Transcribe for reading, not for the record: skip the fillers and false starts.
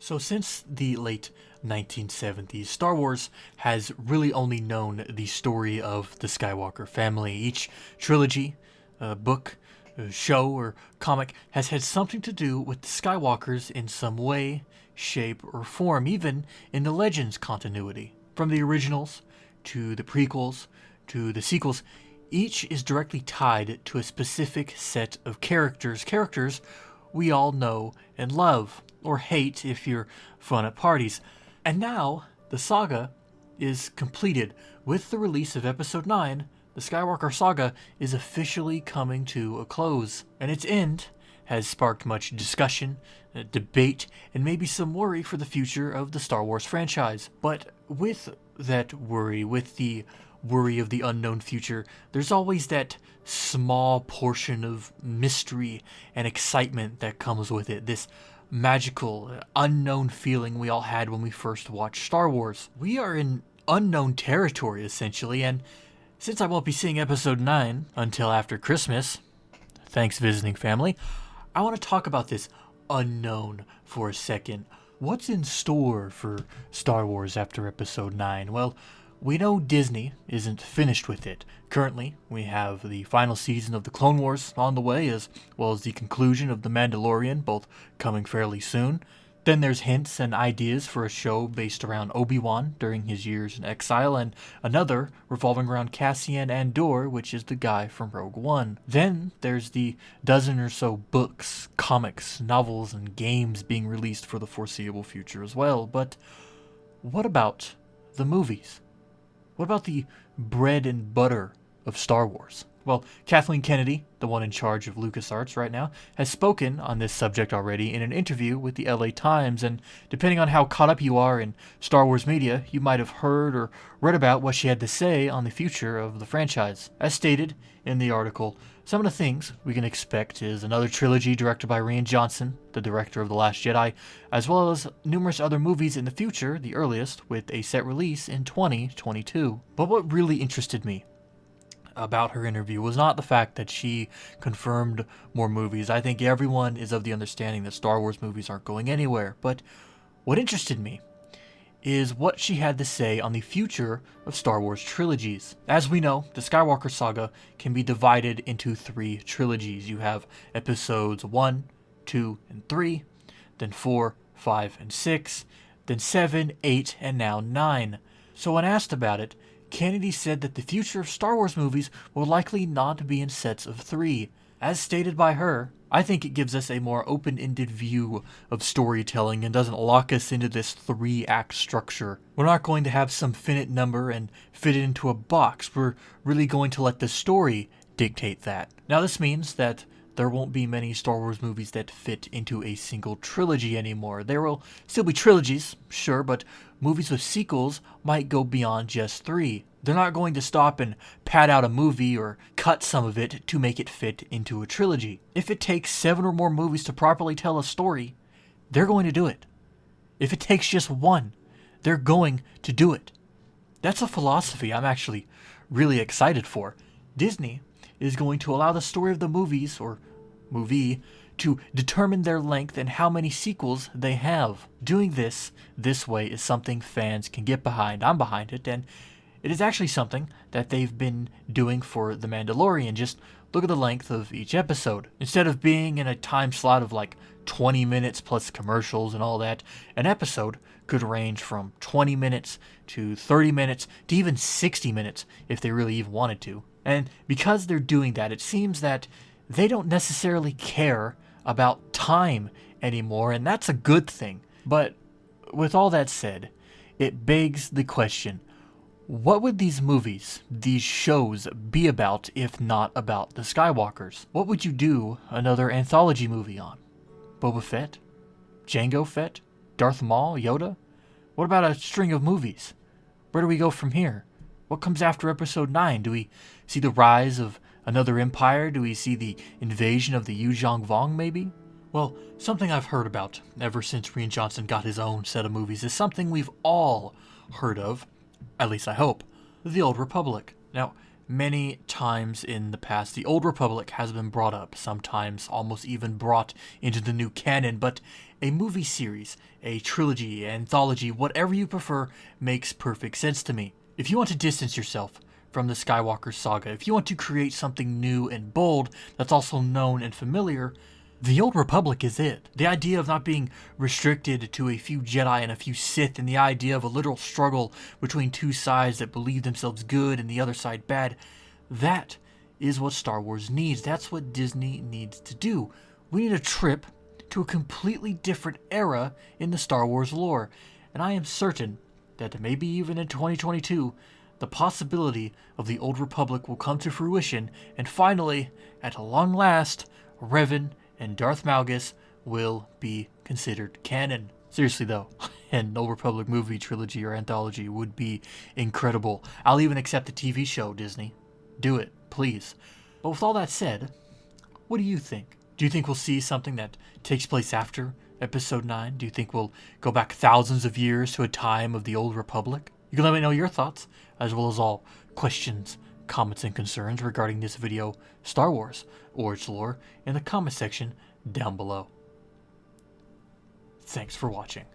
So since the late 1970s, Star Wars has really only known the story of the Skywalker family. Each trilogy, book, show, or comic has had something to do with the Skywalkers in some way, shape, or form, even in the Legends continuity. From the originals, to the prequels, to the sequels, each is directly tied to a specific set of characters we all know and love, or hate if you're fun at parties. And now, the saga is completed. With the release of Episode 9, the Skywalker Saga is officially coming to a close, and its end has sparked much discussion, debate, and maybe some worry for the future of the Star Wars franchise. But with that worry, with the worry of the unknown future, there's always that small portion of mystery and excitement that comes with it. This magical, unknown feeling we all had when we first watched Star Wars. We are in unknown territory, essentially, and since I won't be seeing Episode 9 until after Christmas, thanks visiting family, I want to talk about this unknown for a second. What's in store for Star Wars after Episode 9? Well, we know Disney isn't finished with it. Currently, we have the final season of the Clone Wars on the way, as well as the conclusion of The Mandalorian, both coming fairly soon. Then there's hints and ideas for a show based around Obi-Wan during his years in exile, and another revolving around Cassian Andor, which is the guy from Rogue One. Then there's the dozen or so books, comics, novels, and games being released for the foreseeable future as well. But what about the movies? What about the bread and butter of Star Wars? Well, Kathleen Kennedy, the one in charge of LucasArts right now, has spoken on this subject already in an interview with the LA Times, and depending on how caught up you are in Star Wars media, you might have heard or read about what she had to say on the future of the franchise. As stated in the article, some of the things we can expect is another trilogy directed by Rian Johnson, the director of The Last Jedi, as well as numerous other movies in the future, the earliest with a set release in 2022. But what really interested me about her interview was not the fact that she confirmed more movies. I think everyone is of the understanding that Star Wars movies aren't going anywhere. But what interested me is what she had to say on the future of Star Wars trilogies. As we know, the Skywalker Saga can be divided into 3 trilogies. You have episodes 1, 2, and 3, then 4, 5, and 6, then 7, 8, and now 9. So when asked about it, Kennedy said that the future of Star Wars movies will likely not be in sets of 3. As stated by her, I think it gives us a more open-ended view of storytelling and doesn't lock us into this 3-act structure. We're not going to have some finite number and fit it into a box. We're really going to let the story dictate that. Now this means that there won't be many Star Wars movies that fit into a single trilogy anymore. There will still be trilogies, sure, but movies with sequels might go beyond just 3. They're not going to stop and pad out a movie or cut some of it to make it fit into a trilogy. If it takes 7 or more movies to properly tell a story, they're going to do it. If it takes just 1, they're going to do it. That's a philosophy I'm actually really excited for. Disney is going to allow the story of the movies, or movie, to determine their length and how many sequels they have. Doing this way is something fans can get behind. I'm behind it, and it is actually something that they've been doing for The Mandalorian. Just look at the length of each episode. Instead of being in a time slot of like 20 minutes plus commercials and all that, an episode could range from 20 minutes to 30 minutes to even 60 minutes if they really even wanted to. And because they're doing that, it seems that they don't necessarily care about time anymore, and that's a good thing. But with all that said, it begs the question, what would these movies, these shows, be about if not about the Skywalkers? What would you do another anthology movie on? Boba Fett? Jango Fett? Darth Maul? Yoda? What about a string of movies? Where do we go from here? What comes after Episode 9? Do we see the rise of another empire? Do we see the invasion of the Yuzhong Vong, maybe? Well, something I've heard about ever since Rian Johnson got his own set of movies is something we've all heard of, at least I hope, the Old Republic. Now, Many times in the past, the Old Republic has been brought up, sometimes almost even brought into the new canon, but a movie series, a trilogy, anthology, whatever you prefer, makes perfect sense to me. If you want to distance yourself from the Skywalker Saga, if you want to create something new and bold that's also known and familiar, the Old Republic is it. The idea of not being restricted to a few Jedi and a few Sith, and the idea of a literal struggle between two sides that believe themselves good and the other side bad, that is what Star Wars needs. That's what Disney needs to do. We need a trip to a completely different era in the Star Wars lore. And I am certain that maybe even in 2022, the possibility of the Old Republic will come to fruition, and finally, at long last, Revan and Darth Malgus will be considered canon. Seriously though, an Old Republic movie, trilogy, or anthology would be incredible. I'll even accept a TV show, Disney. Do it, please. But with all that said, what do you think? Do you think we'll see something that takes place after Episode 9? Do you think we'll go back thousands of years to a time of the Old Republic? You can let me know your thoughts, as well as all questions, comments, and concerns regarding this video, Star Wars, or its lore, in the comment section down below. Thanks for watching.